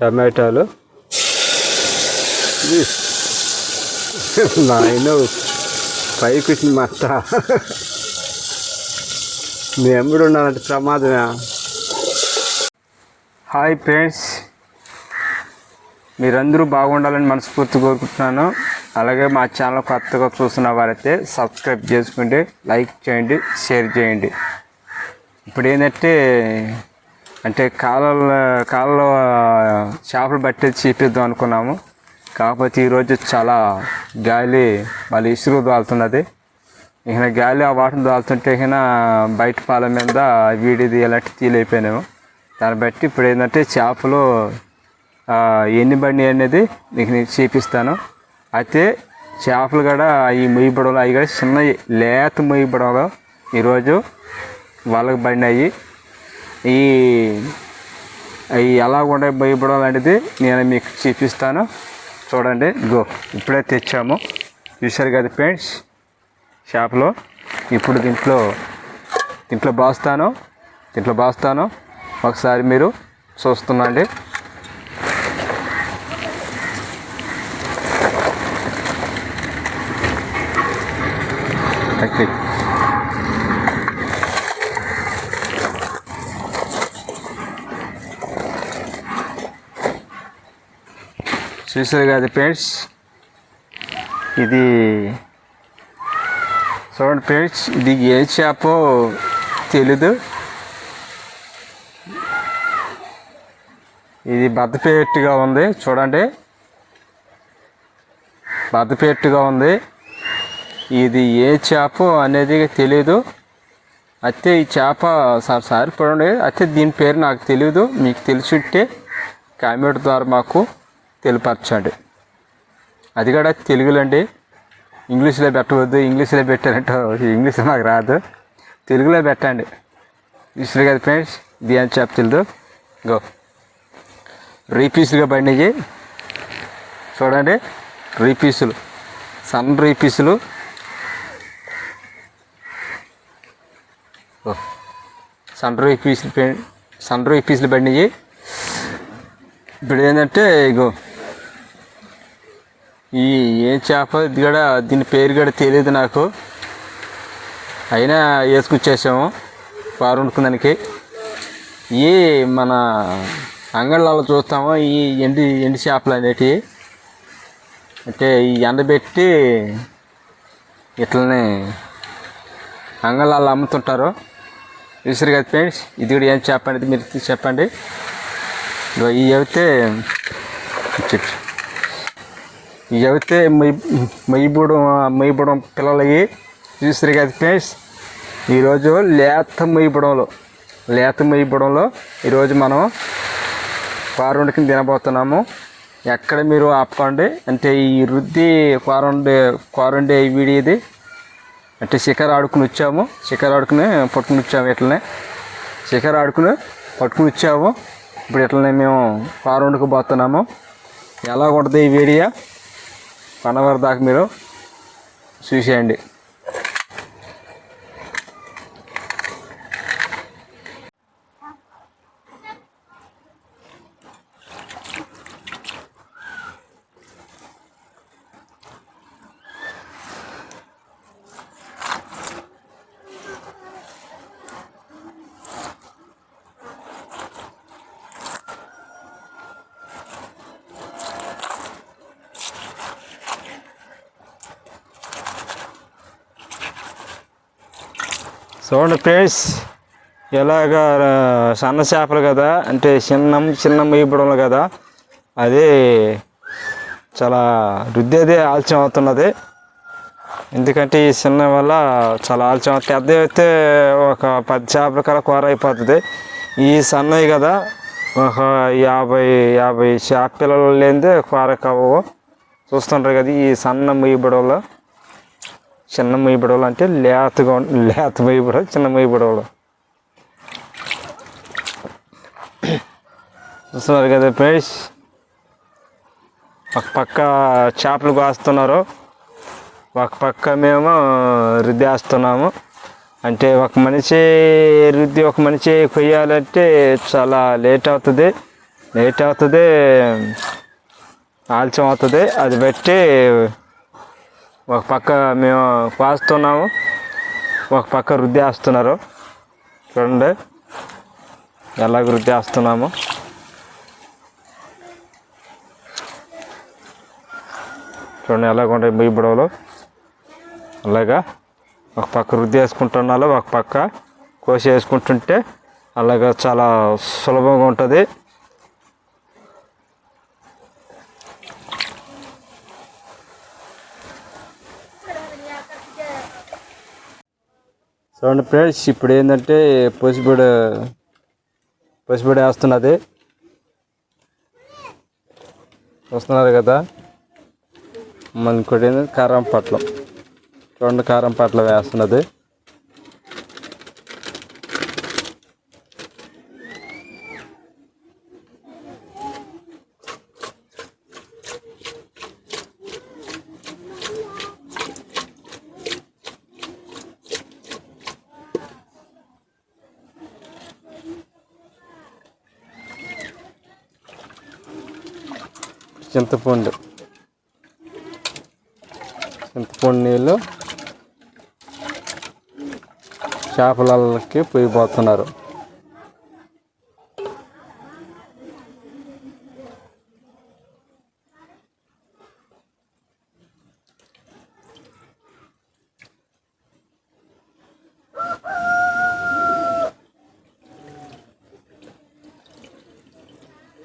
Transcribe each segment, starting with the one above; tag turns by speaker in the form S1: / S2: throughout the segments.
S1: టమాటాలు నాయన పైకి వచ్చిన మత్త మీ ఎమ్మడు ఉండాలంటే ప్రమాదమే. హాయ్ ఫ్రెండ్స్, మీరందరూ బాగుండాలని మనస్ఫూర్తి కోరుకుంటున్నాను. అలాగే మా ఛానల్ కొత్తగా చూస్తున్న వారైతే సబ్స్క్రైబ్ చేసుకోండి, లైక్ చేయండి, షేర్ చేయండి. ఇప్పుడు ఏంటంటే కాలంలో చేపలు పట్టేది చూపిద్దాం అనుకున్నాము. కాకపోతే ఈరోజు చాలా గాలి మళ్ళీ ఇసురు దోలుతున్నది. ఇక గాలి ఆ వాటర్ దోలుతుంటే ఇక బయట పాల మీద వీడిది ఎలాంటి తీలైపోయినాము. దాన్ని బట్టి ఇప్పుడు ఏంటంటే చేపలు ఎన్ని బండి అనేది మీకు నేను చూపిస్తాను. అయితే చేపలు కూడా ఈ మొయ్యబడవలు అవి కూడా చిన్న లేత మొయ్యబడవలు ఈరోజు వాళ్ళకి బండి అవి ఎలా ఉండే మొయ్యబడవలు అనేది నేను మీకు చూపిస్తాను. చూడండి, ఇప్పుడే తెచ్చాము. చూసారు కదా ఫ్రెండ్స్ చేపలు. ఇప్పుడు దీంట్లో బాస్తాను ఒకసారి మీరు చూస్తున్నాండి. ఓకే, చూసారు కదా ఫ్రెండ్స్, ఇది చూడండి ఫ్రెండ్స్, ఇది ఏ చేపో తెలీదు. ఇది బద్దపెట్టుగా ఉంది, చూడండి బద్దపెట్టుగా ఉంది. ఇది ఏ చేపో అనేది తెలీదు. అయితే ఈ చేప సారి పడండి. అయితే దీని పేరు నాకు తెలియదు. మీకు తెలిసింటే కామెంట్ ద్వారా మాకు తెలియపరచండి. అది కూడా తెలుగులో అండి, ఇంగ్లీష్లో పెట్టవద్దు. ఇంగ్లీష్లో పెట్టారంటే ఇంగ్లీష్ నాకు రాదు, తెలుగులో పెట్టండి. చూసారు కదా ఫ్రెండ్స్, ఇది అని చేప తెలియదు. రీపీసులుగా బండికి చూడండి, రీపీసులు, సన్న రీపీసులు. సన్న రీపీసులు బండికి. ఇప్పుడు ఏంటంటే ఈ ఏం చేప ఇది కూడా దీని పేరు కూడా తెలియదు నాకు. అయినా వేసుకొచ్చేసాము కూర వండుకున్నానికి. ఈ మన అంగళ్ళలో చూస్తాము ఈ ఎండి చేపలు అనేటివి. అంటే ఈ ఎండబెట్టి ఇట్లనే అంగళ్ళలో అమ్ముతుంటారు. చూసారు కదా ఫ్రెండ్స్, ఇది కూడా ఏం చేప అనేది మీరు చెప్పండి. ఇవి అయితే మొయ్యబడం పిల్లలవి. చూసారు కదా ఫ్రెండ్స్, ఈరోజు లేత మొయ్యబడంలో ఈరోజు మనం కూర వండుకుని తినబోతున్నాము. ఎక్కడ మీరు ఆపుకోండి. అంటే ఈ రుద్ది కూర వండే వీడియో ఇది. అంటే శిఖర ఆడుకుని వచ్చాము, పట్టుకుని వచ్చాము. ఇట్లనే శిఖర ఆడుకుని పట్టుకుని వచ్చాము. ఇప్పుడు ఇట్లనే మేము కూర వండుకోబోతున్నాము. ఎలా ఉంటుంది ఈ వీడియో 1 అవర్ దాకా మీరు చూసేయండి. చూడండి ఫ్రెండ్స్, ఎలాగా సన్న చేపలు కదా, అంటే చిన్న మొయ్యబడంలో కదా, అది చాలా రుద్దేదే ఆలస్యం అవుతున్నది. ఎందుకంటే ఈ చిన్న వల్ల చాలా ఆలస్యం అవుతుంది. పెద్ద అయితే ఒక 10 చేపల కల కూర అయిపోతుంది. ఈ సన్నవి కదా ఒక 50 చేప పిల్లలు లేనిదే కూర కావు. చూస్తుంటారు కదా ఈ సన్న మొయ్యబడంలో. చిన్న మొయ్యబడవలు అంటే లేత మొయ్యబడవలు, చిన్న మొయ్యబడవలు. చూస్తున్నారు కదా ఫ్రెండ్స్, ఒక పక్క చేపలు కాస్తున్నారు, ఒక పక్క మేము రుద్దేస్తున్నాము. అంటే ఒక మనిషి కొయ్యాలంటే చాలా లేట్ అవుతుంది. లేట్ అవుతుంది, ఆలస్యం అవుతుంది. అది పెట్టి ఒక పక్క మేము పాస్తున్నాము, ఒక పక్క రుద్దేస్తున్నారు. చూడండి ఎలాగ రుద్దేస్తున్నాము. చూడండి ఎలాగ ఉంటాయి మీ బుడవలు. అలాగా ఒక పక్క రుద్ది వేసుకుంటున్నాలో, ఒక పక్క కోసి వేసుకుంటుంటే అలాగా చాలా సులభంగా ఉంటుంది. చూడండి ఫ్రెండ్స్, ఇప్పుడు ఏంటంటే పసిబిడి వేస్తున్నది. వస్తున్నారు కదా. మన ఇంకోటి ఏంటంటే కారం పట్లం. చూడండి కారం పట్లం వేస్తున్నది. చింతపండు నీళ్ళు చేపలకి పోయిపోతున్నారు.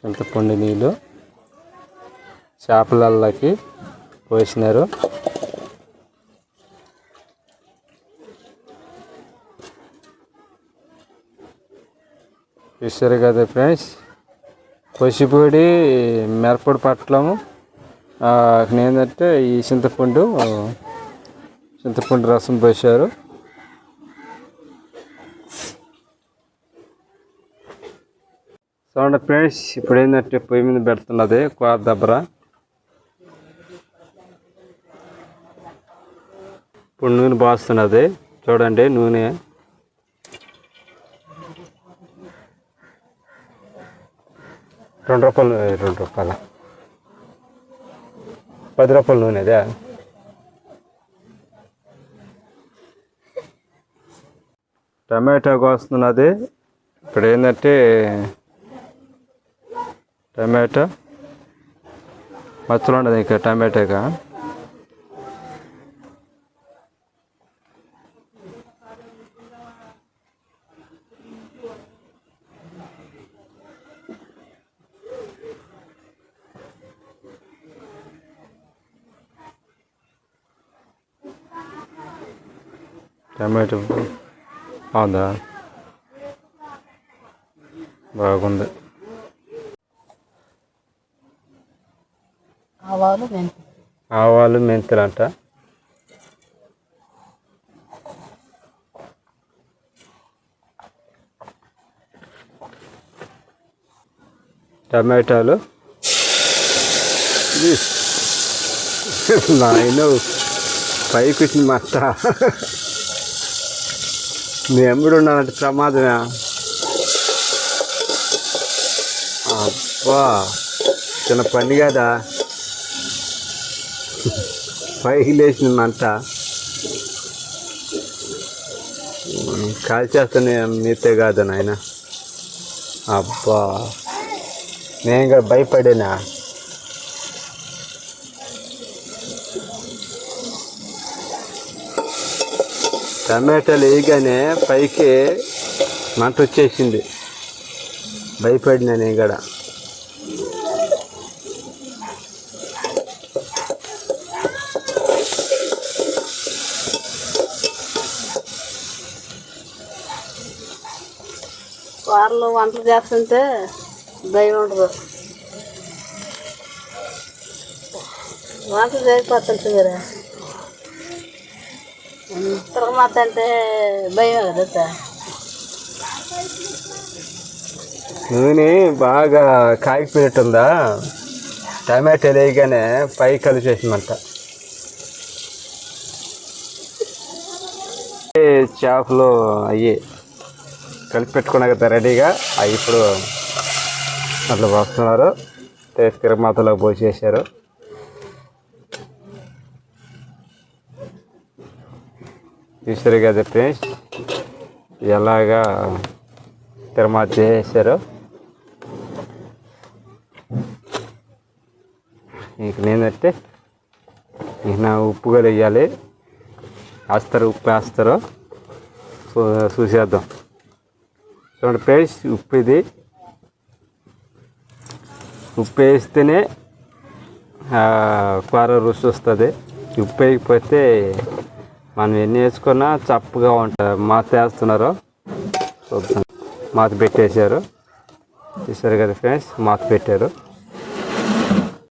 S1: చింతపండు నీళ్ళు చేపలకి పోసినారు. చూసారు కదా ఫ్రెండ్స్, పసిపొడి మిరపొడి పట్టడము. ఏంటంటే ఈ చింతపండు రసం పోసారు. చూడండి ఫ్రెండ్స్, ఇప్పుడు ఏంటంటే పొయ్యి మీద పెడుతున్నది కూర దబ్బర. ఇప్పుడు నూనె పోస్తున్నది. చూడండి నూనె ₹2 ₹10 నూనె అదే. టమాటా కోస్తున్నది. ఇప్పుడు ఏంటంటే టమాటా మచ్చలు ఉండదు ఇంకా టమాటాగా. టమాటో బాగుందా? బాగుంది. ఆవాలు మెంతులు అంట. టమాటాలు నాయన పైకి వచ్చింది మట్ట. మీ ఎమ్ముడు ఉన్నానంటే ప్రమాదమే. అబ్బా చిన్న పని కదా, పైకి లేచింది మంట. కాల్చేస్తానే మీతే కాదు నాయన. అబ్బా నేను కూడా భయపడేనా. టమాటాలు వేయగానే పైకి మంట వచ్చేసింది. భయపడినా నేను కూడా.
S2: కూరలు వంటలు చేస్తుంటే భయం ఉండదు. వంటలు చేయకపోతుంటుంది కదా, తిరగమాత అంటే భయమే కదా.
S1: నూనె బాగా కాగిపోయినట్టుందా. టమాటాలు వేయగానే పైకి కలిసేసిందంట. చేపలు అయ్యి కలిపి పెట్టుకున్నా కదా రెడీగా. అవి ఇప్పుడు అట్లా పోస్తున్నారు. తిరగమాతలో పోసేసారు. చూసారు కదా ఫ్రెండ్స్, ఎలాగా తిరగమాత చేసేసారు. ఇంక నేనంటే ఇంక ఉప్పు కూడా వేయాలి. ఉప్పు వేస్తారు. చూసేద్దాం. చూడండి ఫ్రెండ్స్, ఉప్పు ఇది. ఉప్పు వేస్తేనే కూర రుచి వస్తుంది. ఉప్పు వేయకపోతే మనం ఎన్ని వేసుకున్నా చప్పగా ఉంటుంది. మాత వేస్తున్నారు. చూద్దాం. మాత పెట్టేశారు. చూసారు కదా ఫ్రెండ్స్, మాత పెట్టారు.